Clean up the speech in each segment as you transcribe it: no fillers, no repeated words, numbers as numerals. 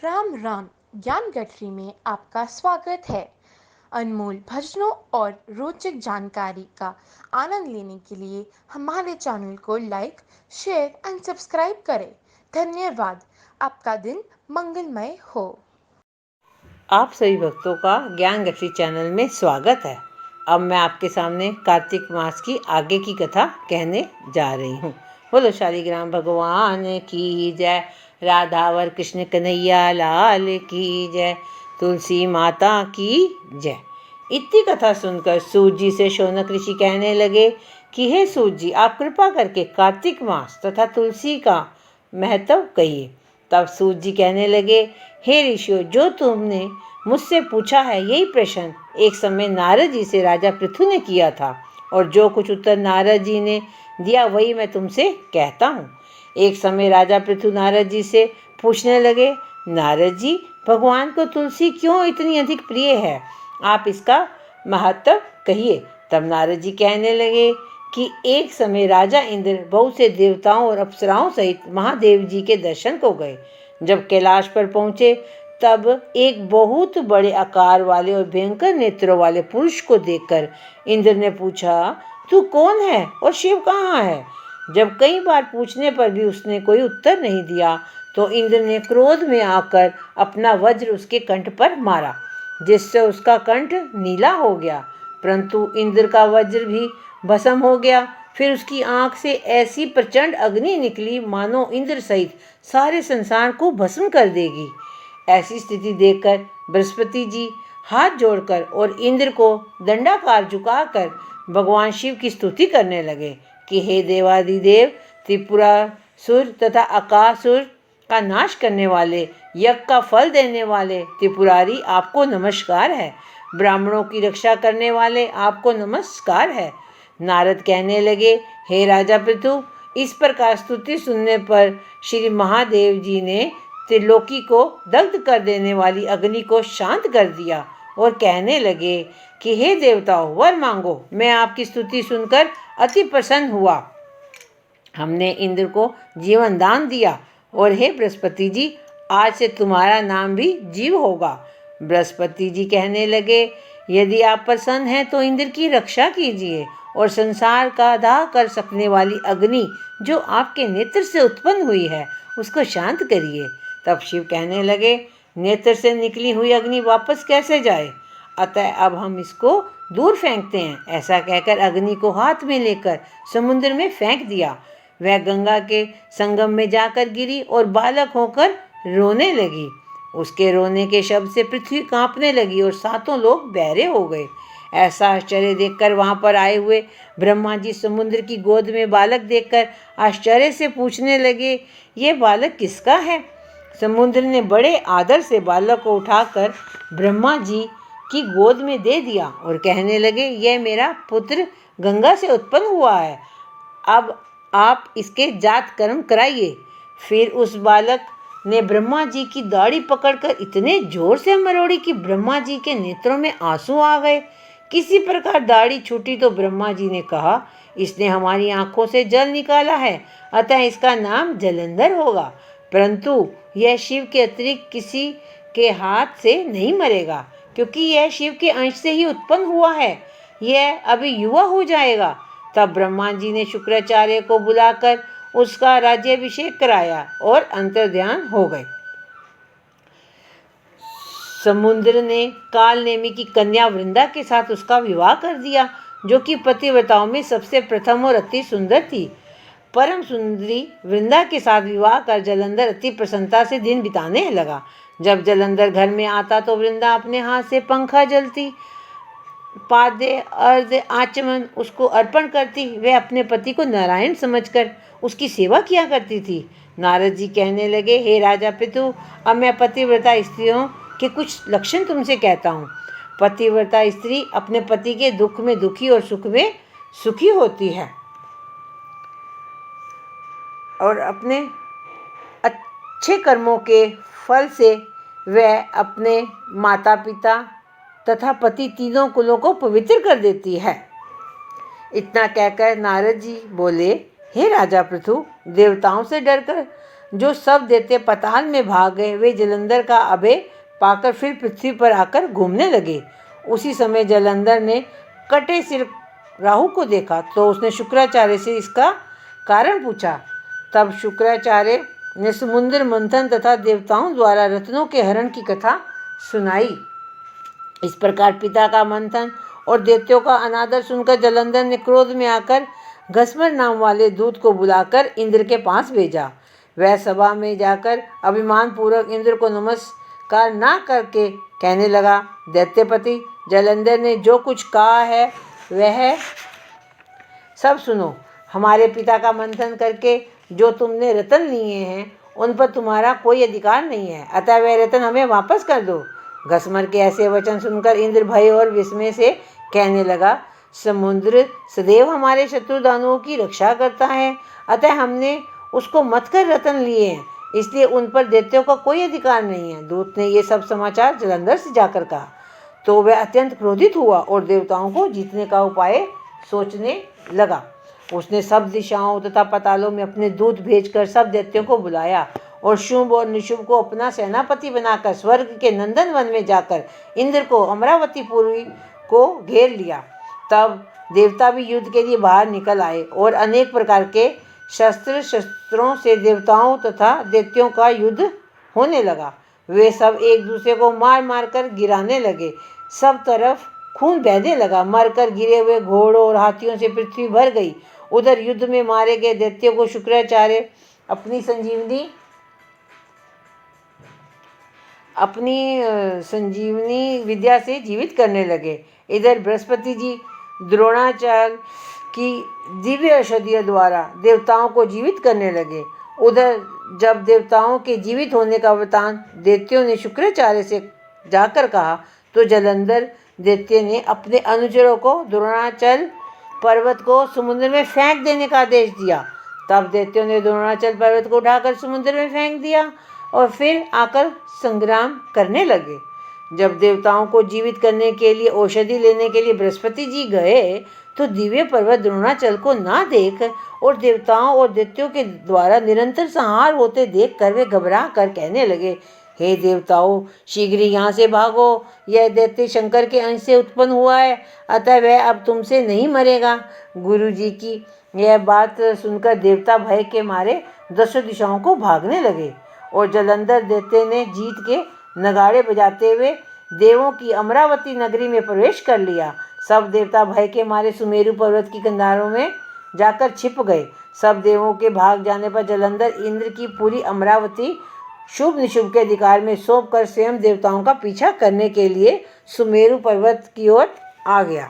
राम राम। ज्ञान गठरी में आपका स्वागत है। अनमोल भजनों और रोचक जानकारी का आनंद लेने के लिए हमारे चैनल को लाइक, शेयर एंड सब्सक्राइब करें। धन्यवाद। आपका दिन मंगलमय हो। आप सभी भक्तों का ज्ञान गठरी चैनल में स्वागत है। अब मैं आपके सामने कार्तिक मास की आगे की कथा कहने जा रही हूँ। बोलो शालिग्राम भगवान की जय, राधावर कृष्ण कन्हैया लाल की जय, तुलसी माता की जय। इतनी कथा सुनकर सूत जी से शौनक ऋषि कहने लगे कि हे सूत जी, आप कृपा करके कार्तिक मास तथा तुलसी का महत्व कहिए। तब सूत जी कहने लगे, हे ऋषियों, जो तुमने मुझसे पूछा है यही प्रश्न एक समय नारद जी से राजा पृथु ने किया था, और जो कुछ उत्तर नारद जी ने दिया वही मैं तुमसे कहता हूँ। एक समय राजा पृथु नारद जी से पूछने लगे, नारद जी, भगवान को तुलसी क्यों इतनी अधिक प्रिय है? आप इसका महत्व कहिए। तब नारद जी कहने लगे कि एक समय राजा इंद्र बहुत से देवताओं और अप्सराओं सहित महादेव जी के दर्शन को गए। जब कैलाश पर पहुंचे तब एक बहुत बड़े आकार वाले और भयंकर नेत्रों वाले पुरुष को देखकर इंद्र ने पूछा, तू कौन है और शिव कहाँ है? जब कई बार पूछने पर भी उसने कोई उत्तर नहीं दिया तो इंद्र ने क्रोध में आकर अपना वज्र उसके कंठ पर मारा, जिससे उसका कंठ नीला हो गया। परंतु इंद्र का वज्र भी भस्म हो गया। फिर उसकी आंख से ऐसी प्रचंड अग्नि निकली मानो इंद्र सहित सारे संसार को भस्म कर देगी। ऐसी स्थिति देखकर बृहस्पति जी हाथ जोड़कर और इंद्र को दंडाकार झुकाकर भगवान शिव की स्तुति करने लगे कि हे देवादिदेव, त्रिपुरासुर तथा अकासुर का नाश करने वाले, यज्ञ का फल देने वाले त्रिपुरारी, आपको नमस्कार है। ब्राह्मणों की रक्षा करने वाले, आपको नमस्कार है। नारद कहने लगे, हे राजा पृथु, इस प्रकार स्तुति सुनने पर श्री महादेव जी ने त्रिलोकी को दग्ध कर देने वाली अग्नि को शांत कर दिया और कहने लगे कि हे देवताओं, वर मांगो। मैं आपकी स्तुति सुनकर अति प्रसन्न हुआ। हमने इंद्र को जीवन दान दिया और हे बृहस्पति जी, आज से तुम्हारा नाम भी जीव होगा। बृहस्पति जी कहने लगे, यदि आप प्रसन्न हैं तो इंद्र की रक्षा कीजिए और संसार का दाह कर सकने वाली अग्नि जो आपके नेत्र से उत्पन्न हुई है उसको शांत करिए। तब शिव कहने लगे, नेत्र से निकली हुई अग्नि वापस कैसे जाए? अतः अब हम इसको दूर फेंकते हैं। ऐसा कहकर अग्नि को हाथ में लेकर समुद्र में फेंक दिया। वह गंगा के संगम में जाकर गिरी और बालक होकर रोने लगी। उसके रोने के शब्द से पृथ्वी कांपने लगी और सातों लोग बहरे हो गए। ऐसा आश्चर्य देखकर वहां पर आए हुए ब्रह्मा जी समुद्र की गोद में बालक देखकर आश्चर्य से पूछने लगे, ये बालक किसका है? समुद्र ने बड़े आदर से बालक को उठाकर ब्रह्मा जी की गोद में दे दिया और कहने लगे, यह मेरा पुत्र गंगा से उत्पन्न हुआ है। अब आप इसके जात कर्म कराइए। फिर उस बालक ने ब्रह्मा जी की दाढ़ी पकड़कर इतने जोर से मरोड़ी कि ब्रह्मा जी के नेत्रों में आंसू आ गए। किसी प्रकार दाढ़ी छूटी तो ब्रह्मा जी ने कहा, इसने हमारी आंखों से जल निकाला है, अतः इसका नाम जलंधर होगा। परंतु यह शिव के अतिरिक्त किसी के हाथ से नहीं मरेगा, क्योंकि यह शिव के अंश से ही उत्पन्न हुआ है। यह अभी युवा हो जाएगा। तब ब्रह्मा जी ने शुक्राचार्य को बुलाकर उसका राज्याभिषेक कराया और अंतर्ध्यान हो गए। समुद्र ने कालनेमी की कन्या वृंदा के साथ उसका विवाह कर दिया, जो कि पतिव्रताओं में सबसे प्रथम और अति सुंदर थी। परम सुंदरी वृंदा के साथ विवाह कर जलंधर अति प्रसन्नता से दिन बिताने लगा। जब जलंधर घर में आता तो वृंदा अपने हाथ से पंखा जलती, पाद्य अर्ध आचमन उसको अर्पण करती। वह अपने पति को नारायण समझकर उसकी सेवा किया करती थी। नारद जी कहने लगे, हे राजा पितु, अब मैं पतिव्रता स्त्रियों के कुछ लक्षण तुमसे कहता हूँ। पतिव्रता स्त्री अपने पति के दुख में दुखी और सुख में सुखी होती है और अपने अच्छे कर्मों के फल से वह अपने माता पिता तथा पति तीनों कुलों को पवित्र कर देती है। इतना कहकर नारद जी बोले, हे राजा पृथु, देवताओं से डरकर जो सब दैत्य पाताल में भाग गए, वे जलंधर का अभय पाकर फिर पृथ्वी पर आकर घूमने लगे। उसी समय जलंधर ने कटे सिर राहु को देखा तो उसने शुक्राचार्य से इसका कारण पूछा। तब शुक्राचार्य ने समुद्र मंथन तथा देवताओं द्वारा रत्नों के हरण की कथा सुनाई। इस प्रकार पिता का मंथन और दैत्यों का अनादर सुनकर जलंधर ने क्रोध में आकर घसमर नाम वाले दूत को बुलाकर इंद्र के पास भेजा। वह सभा में जाकर अभिमान पूर्वक इंद्र को नमस्कार ना करके कहने लगा, दैत्यपति जलंधर ने जो कुछ कहा है वह सब सुनो। हमारे पिता का मंथन करके जो तुमने रतन लिए हैं उन पर तुम्हारा कोई अधिकार नहीं है, अतः वह रतन हमें वापस कर दो। घसमर के ऐसे वचन सुनकर इंद्र भय और विस्मय से कहने लगा, समुद्र सदैव हमारे शत्रु दानवों की रक्षा करता है, अतः हमने उसको मत कर रतन लिए हैं, इसलिए उन पर दैत्यों का कोई अधिकार नहीं है। दूत ने ये सब समाचार जलंधर से जाकर कहा तो वह अत्यंत क्रोधित हुआ और देवताओं को जीतने का उपाय सोचने लगा। उसने सब दिशाओं तथा पातालों में अपने दूत भेजकर सब दैत्यों को बुलाया और शुभ और निशुभ को अपना सेनापति बनाकर स्वर्ग के नंदन वन में जाकर इंद्र को अमरावतीपुरी को घेर लिया। तब देवता भी युद्ध के लिए बाहर निकल आए और अनेक प्रकार के शस्त्रों से देवताओं तथा दैत्यों का युद्ध होने लगा। वे सब एक दूसरे को मार मार कर गिराने लगे। सब तरफ खून बहने लगा। मरकर गिरे हुए घोड़ों और हाथियों से पृथ्वी भर गई। उधर युद्ध में मारे गए दैत्यों को शुक्राचार्य अपनी संजीवनी विद्या से जीवित करने लगे। इधर बृहस्पति जी द्रोणाचार्य की दिव्य औषधियों द्वारा देवताओं को जीवित करने लगे। उधर जब देवताओं के जीवित होने का वृतांत दैत्यों ने शुक्राचार्य से जाकर कहा तो जलंधर दैत्य ने अपने अनुचरों को द्रोणाचल पर्वत को समुद्र में फेंक देने का आदेश दिया। तब दैत्यों ने द्रोणाचल पर्वत को उठाकर समुद्र में फेंक दिया और फिर आकर संग्राम करने लगे। जब देवताओं को जीवित करने के लिए औषधि लेने के लिए बृहस्पति जी गए तो दिव्य पर्वत द्रोणाचल को ना देख और देवताओं और दैत्यों के द्वारा निरंतर संहार होते देखकर वे घबरा कर कहने लगे, हे देवताओं, शीघ्र ही यहाँ से भागो। यह दैत्य शंकर के अंश से उत्पन्न हुआ है, अतः वह अब तुमसे नहीं मरेगा। गुरु जी की यह बात सुनकर देवता भय के मारे दसों दिशाओं को भागने लगे और जलंधर दैत्य ने जीत के नगाड़े बजाते हुए देवों की अमरावती नगरी में प्रवेश कर लिया। सब देवता भय के मारे सुमेरु पर्वत की कंधारों में जाकर छिप गए। सब देवों के भाग जाने पर जलंधर इंद्र की पूरी अमरावती शुभ निशुभ के अधिकार में सौंप कर स्वयं देवताओं का पीछा करने के लिए सुमेरु पर्वत की ओर आ गया।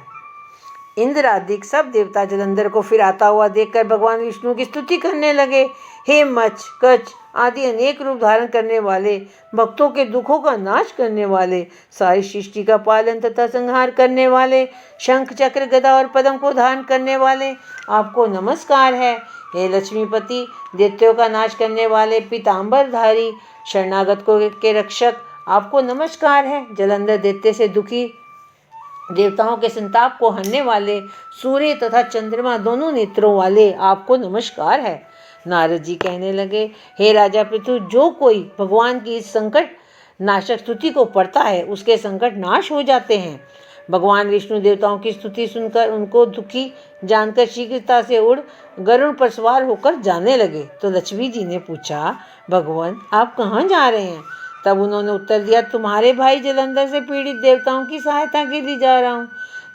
इंद्र आदि सब देवता जलंधर को फिर आता हुआ देखकर भगवान विष्णु की स्तुति करने लगे। हे मच्छ, कच्छ आदि अनेक रूप धारण करने वाले, भक्तों के दुखों का नाश करने वाले, सारी सृष्टि का पालन तथा संहार करने वाले, शंख चक्र गदा और पद्म को धारण करने वाले, आपको नमस्कार है। हे लक्ष्मीपति, दैत्यों का नाश करने वाले, पीताम्बरधारी, शरणागत को के रक्षक, आपको नमस्कार है। जलंधर दैत्य से दुखी देवताओं के संताप को हरने वाले, सूर्य तथा चंद्रमा दोनों नेत्रों वाले, आपको नमस्कार है। नारद जी कहने लगे, हे राजा पृथु, जो कोई भगवान की इस संकट नाशक स्तुति को पढ़ता है उसके संकट नाश हो जाते हैं। भगवान विष्णु देवताओं की स्तुति सुनकर उनको दुखी जानकर शीघ्रता से उड़ गरुड़ पर सवार होकर जाने लगे। तो लक्ष्मी जी ने पूछा, भगवान आप कहाँ जा रहे हैं? तब उन्होंने उत्तर दिया, तुम्हारे भाई जलंधर से पीड़ित देवताओं की सहायता के लिए जा रहा हूँ।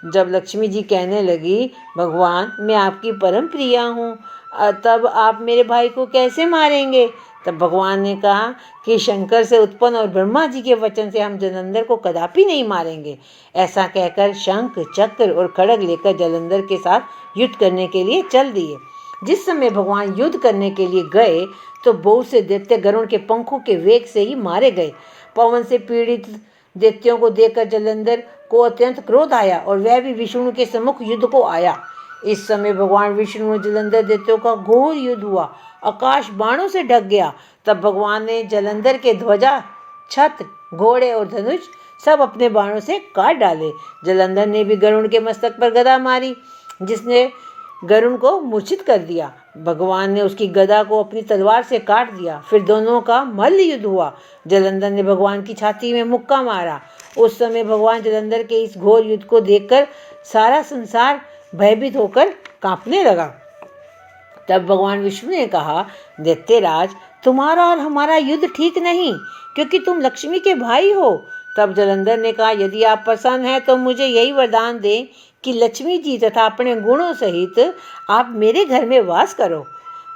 जब लक्ष्मी जी कहने लगी, भगवान मैं आपकी परम प्रिया हूँ, तब आप मेरे भाई को कैसे मारेंगे? तब भगवान ने कहा कि शंकर से उत्पन्न और ब्रह्मा जी के वचन से हम जलंधर को कदापि नहीं मारेंगे। ऐसा कहकर शंख चक्र और खड्ग लेकर जलंधर के साथ युद्ध करने के लिए चल दिए। जिस समय भगवान युद्ध करने के लिए गए तो बहुत से दैत्य गरुड़ के पंखों के वेग से ही मारे गए। पवन से पीड़ित दैत्यों को देखकर जलंधर को अत्यंत क्रोध आया और वह भी विष्णु के सम्मुख युद्ध को आया। इस समय भगवान विष्णु और जलंधर दैत्यों का घोर युद्ध हुआ। आकाश बाणों से ढक गया। तब भगवान ने जलंधर के ध्वजा, छत्र, घोड़े और धनुष सब अपने बाणों से काट डाले। जलंधर ने भी गरुड़ के मस्तक पर गदा मारी, जिसने गरुड़ को मूर्छित कर दिया। भगवान ने उसकी गदा को अपनी तलवार से काट दिया। फिर दोनों का मल्ल युद्ध हुआ। जलंधर ने भगवान की छाती में मुक्का मारा। उस समय भगवान जलंधर के इस घोर युद्ध को देखकर सारा संसार भयभीत होकर कांपने लगा। तब भगवान विष्णु ने कहा, दैत्यराज, तुम्हारा और हमारा युद्ध ठीक नहीं, क्योंकि तुम लक्ष्मी के भाई हो। तब जलंधर ने कहा, यदि आप प्रसन्न हैं तो मुझे यही वरदान दें कि लक्ष्मी जी तथा अपने गुणों सहित आप मेरे घर में वास करो।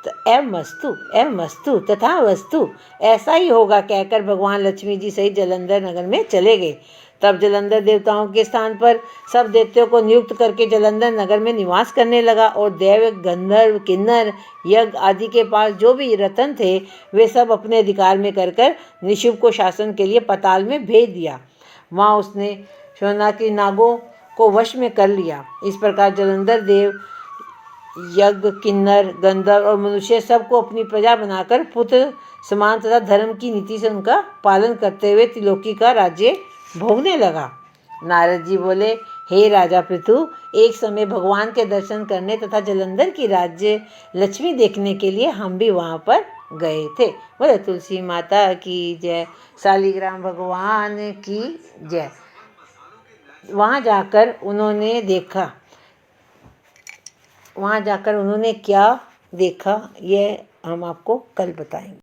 तो एवं मस्तु तथा वस्तु, ऐसा ही होगा कहकर भगवान लक्ष्मी जी सहित जलंधर नगर में चले गए। तब जलंधर देवताओं के स्थान पर सब दैत्यों को नियुक्त करके जलंधर नगर में निवास करने लगा और देव, गंधर्व, किन्नर, यज्ञ आदि के पास जो भी रतन थे वे सब अपने अधिकार में कर निशुंभ को शासन के लिए पाताल में भेज दिया। वहाँ उसने शौनकादि नागों को वश में कर लिया। इस प्रकार जलंधर देव, यज्ञ, किन्नर, गंधर्व और मनुष्य सबको अपनी प्रजा बनाकर पुत्र समान तथा धर्म की नीति से उनका पालन करते हुए त्रिलोकी का राज्य भोगने लगा। नारद जी बोले, हे राजा पृथु, एक समय भगवान के दर्शन करने तथा जलंधर की राज्य लक्ष्मी देखने के लिए हम भी वहाँ पर गए थे। बोले तुलसी माता की जय, शालिग्राम भगवान की जय। वहाँ जाकर उन्होंने क्या देखा, यह हम आपको कल बताएंगे।